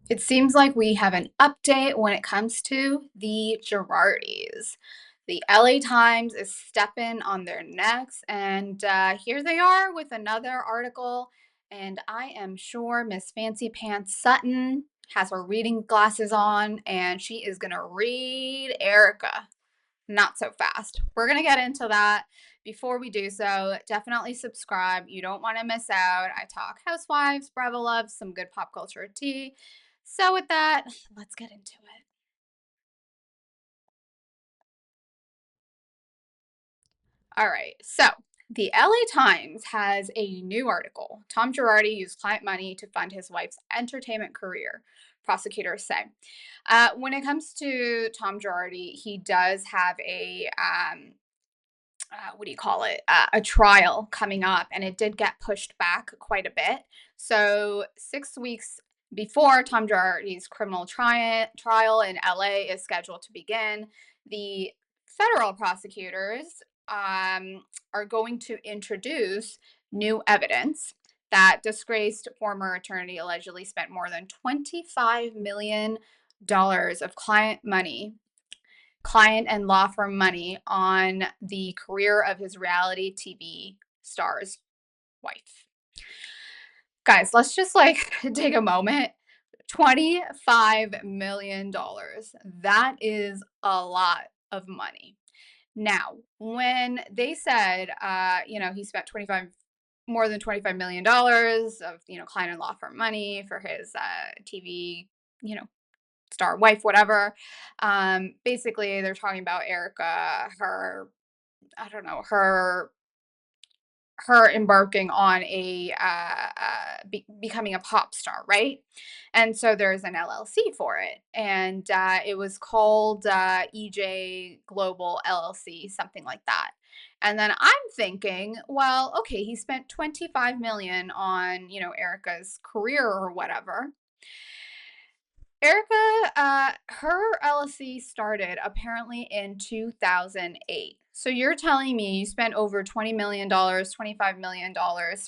It seems like we have an update when it comes to the Girardis. The LA Times is stepping on their necks, and here they are with another article. And I am sure Miss Fancy Pants Sutton has her reading glasses on, and she is going to read Erika. Not so fast. We're going to get into that. Before we do so, definitely subscribe. You don't want to miss out. I talk housewives, Bravo loves, some good pop culture tea. So, with that, let's get into it. All right. So, the LA Times has a new article. Tom Girardi used client money to fund his wife's entertainment career, prosecutors say. When it comes to Tom Girardi, he does have what do you call it? A trial coming up, and it did get pushed back quite a bit. So 6 weeks before Tom Girardi's criminal trial in LA is scheduled to begin, the federal prosecutors are going to introduce new evidence that disgraced former attorney allegedly spent more than $25 million of client and law firm money on the career of his reality TV star's wife. Guys, let's just like take a moment. $25 million. That is a lot of money. Now, when they said, he spent more than $25 million of, client and law firm money for his TV, you know, star wife, whatever. Basically, they're talking about Erica, her, I don't know, her embarking on becoming a pop star, right? And so there's an LLC for it, and it was called EJ Global LLC, something like that. And then I'm thinking, well, okay, he spent 25 million on, Erica's career or whatever. Erica, her LLC started apparently in 2008. So you're telling me you spent over $20 million, $25 million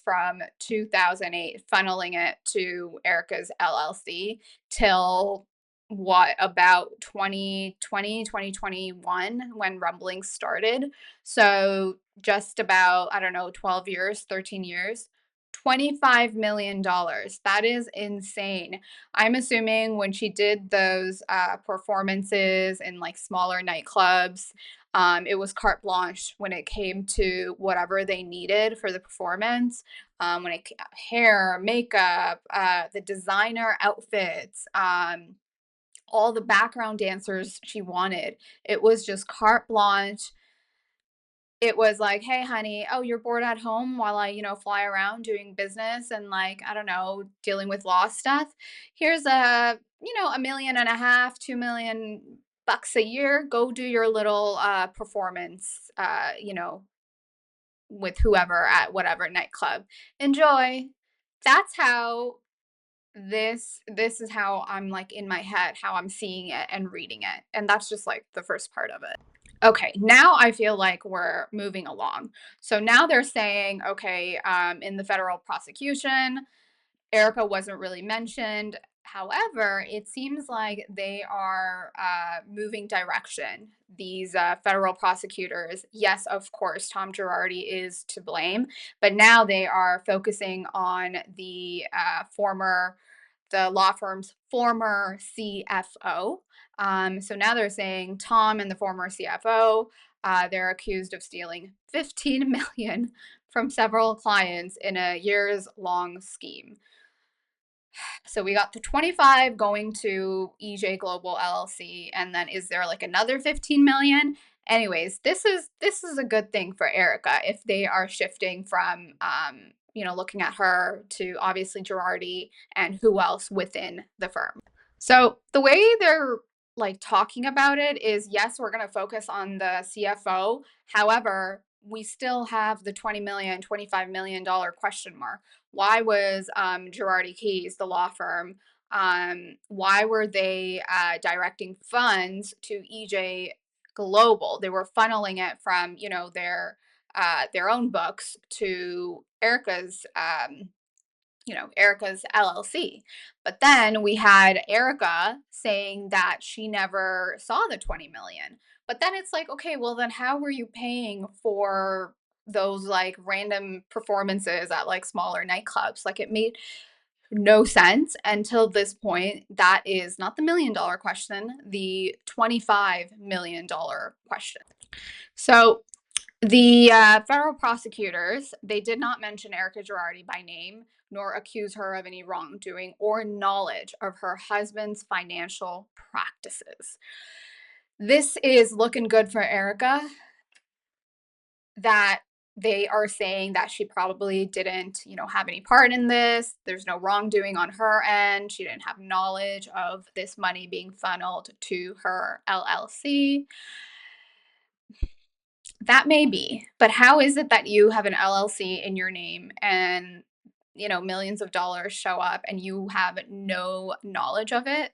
from 2008, funneling it to Erica's LLC till what, about 2020, 2021 when Rumbling started. So just about, I don't know, 12 years, 13 years. $25 million. That is insane. I'm assuming when she did those performances in like smaller nightclubs, it was carte blanche when it came to whatever they needed for the performance. When it hair, makeup, the designer outfits, all the background dancers she wanted. It was just carte blanche. It was like, hey, honey, oh, you're bored at home while I, fly around doing business and like, I don't know, dealing with law stuff. Here's a million and a half, 2 million bucks a year. Go do your little performance, with whoever at whatever nightclub. Enjoy. That's how this is how I'm like in my head, how I'm seeing it and reading it. And that's just like the first part of it. Okay, now I feel like we're moving along. So now they're saying, okay, in the federal prosecution, Erica wasn't really mentioned. However, it seems like they are moving direction. These federal prosecutors, yes, of course, Tom Girardi is to blame, but now they are focusing on the law firm's former CFO. So now they're saying Tom and the former CFO, they're accused of stealing 15 million from several clients in a years long scheme. So we got the 25 going to EJ Global LLC, and then is there like another 15 million? Anyways, this is a good thing for Erica if they are shifting from looking at her to obviously Gerardi and who else within the firm. So the way they're like talking about it is, yes, we're going to focus on the CFO. However, we still have the 20 million, $25 million question mark. Why was Girardi Keys, the law firm, why were they directing funds to EJ Global? They were funneling it from, their own books to Erica's Erika's LLC. But then we had Erika saying that she never saw the 20 million. But then it's like, okay, well then how were you paying for those like random performances at like smaller nightclubs? Like it made no sense until this point. That is not the $1 million question, the $25 million question. So the federal prosecutors, they did not mention Erika Girardi by name, nor accuse her of any wrongdoing or knowledge of her husband's financial practices. This is looking good for Erika, that they are saying that she probably didn't, have any part in this. There's no wrongdoing on her end. She didn't have knowledge of this money being funneled to her LLC. That may be, but how is it that you have an LLC in your name and, millions of dollars show up and you have no knowledge of it?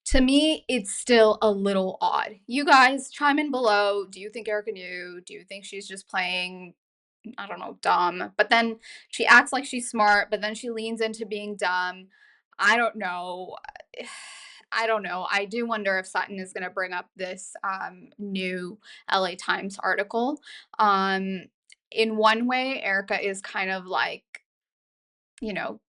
To me, it's still a little odd. You guys chime in below. Do you think Erica knew? Do you think she's just playing, I don't know, dumb? But then she acts like she's smart, but then she leans into being dumb. I don't know. I don't know. I do wonder if Sutton is going to bring up this new LA Times article. Um, in one way, Erica is kind of like,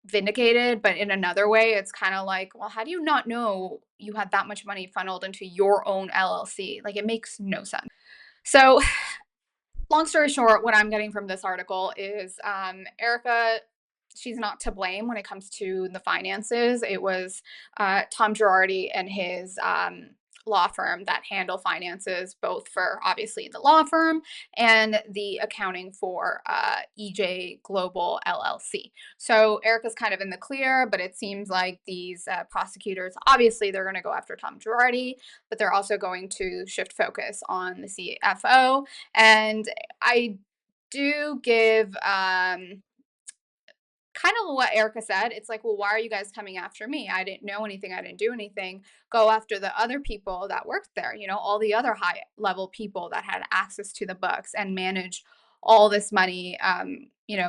vindicated, but in another way, it's kind of like, well, how do you not know you had that much money funneled into your own LLC? Like, it makes no sense. So, long story short, what I'm getting from this article is Erika, she's not to blame when it comes to the finances. It was Tom Girardi and his law firm that handle finances, both for obviously the law firm and the accounting for EJ Global LLC. So Erika's kind of in the clear, but it seems like these prosecutors, obviously, they're going to go after Tom Girardi, but they're also going to shift focus on the CFO. And I do give kind of what Erika said. It's like, well, why are you guys coming after me? I didn't know anything. I didn't do anything. Go after the other people that worked there, all the other high level people that had access to the books and managed all this money,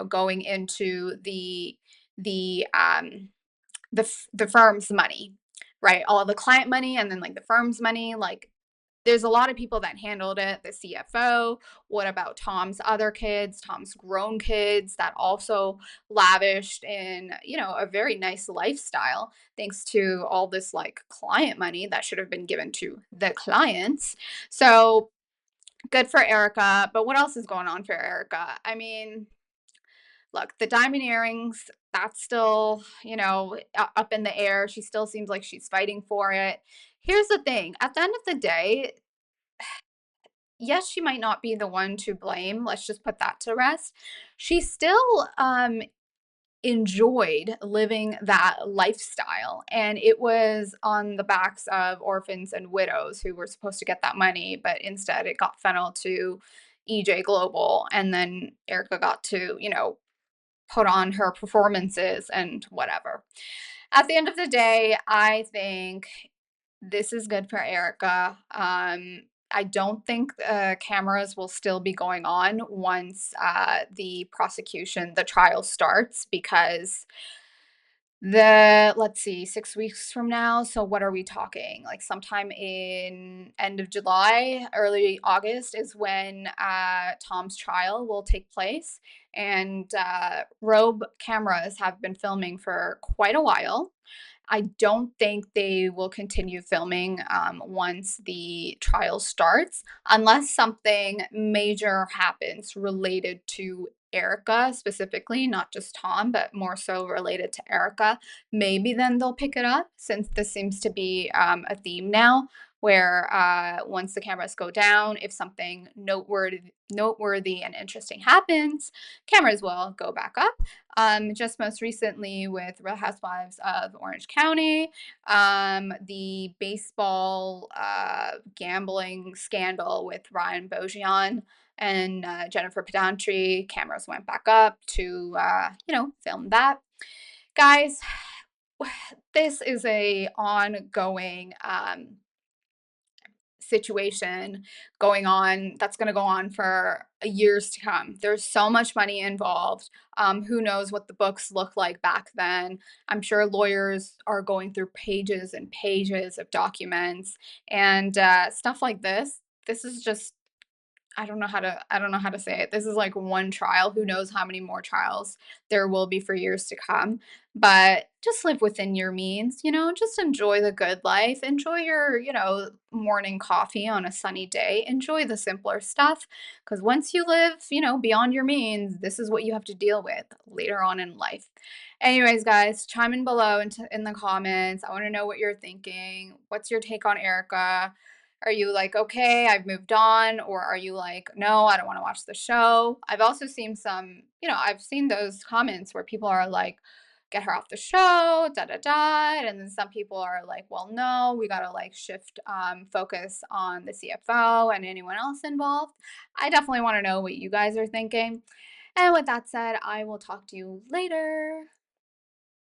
going into the firm's money, right? All the client money and then like the firm's money, like there's a lot of people that handled it. The CFO. What about Tom's other kids, Tom's grown kids that also lavished in, a very nice lifestyle thanks to all this like client money that should have been given to the clients. So good for Erika. But what else is going on for Erika? I mean, look, the diamond earrings, that's still, up in the air. She still seems like she's fighting for it. Here's the thing, at the end of the day, yes, she might not be the one to blame. Let's just put that to rest. She still enjoyed living that lifestyle. And it was on the backs of orphans and widows who were supposed to get that money, but instead it got funneled to EJ Global. And then Erika got to, put on her performances and whatever. At the end of the day, I think this is good for Erika. I don't think cameras will still be going on once the trial starts, because let's see, 6 weeks from now. So what are we talking? Like sometime in end of July, early August is when Tom's trial will take place. And Robe cameras have been filming for quite a while. I don't think they will continue filming once the trial starts, unless something major happens related to Erika specifically, not just Tom, but more so related to Erika. Maybe then they'll pick it up, since this seems to be a theme now, where once the cameras go down, if something noteworthy and interesting happens, cameras will go back up. Just most recently with Real Housewives of Orange County, the baseball gambling scandal with Ryan Bojan and Jennifer Pedantry, cameras went back up to, film that. Guys, this is a ongoing situation going on that's going to go on for years to come. There's so much money involved. Who knows what the books look like back then? I'm sure lawyers are going through pages and pages of documents and stuff like this. This is just I don't know how to say it. This is like one trial. Who knows how many more trials there will be for years to come. But just live within your means, just enjoy the good life. Enjoy your, morning coffee on a sunny day. Enjoy the simpler stuff because once you live, beyond your means, this is what you have to deal with later on in life. Anyways, guys, chime in below in the comments. I want to know what you're thinking. What's your take on Erika? Are you like, okay, I've moved on? Or are you like, no, I don't want to watch the show? I've also seen I've seen those comments where people are like, get her off the show, da da da. And then some people are like, well, no, we got to like shift focus on the CFO and anyone else involved. I definitely want to know what you guys are thinking. And with that said, I will talk to you later.